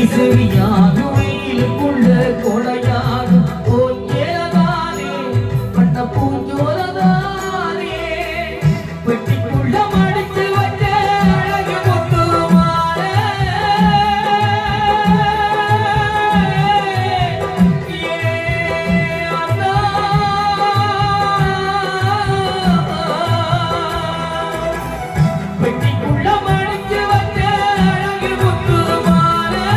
சரியாக வெயிலுக்குள்ள கொடையாகும் போயேதானே பண்ண பூஞ்சோரதானே வெட்டிக்குள்ள மடிச்சு வச்ச அழகு முத்துமாலே வெட்டிக்குள்ள மடிச்சு வச்ச அழகு முத்துமாலே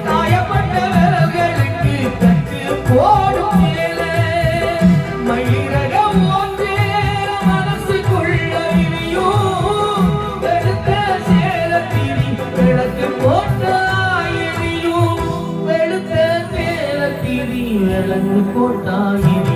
காயப்பட்ட விரல்களுக்கு தட்டு போடும் மேலே மயிரகம் ஒன்றே மனசுக்குள்ள இனியும் வெளுத்த சேலத்திரி விளக்கு போட்டாயிரியும் வெளுத்த சேலத்திரி விளக்கு போட்டாயிரி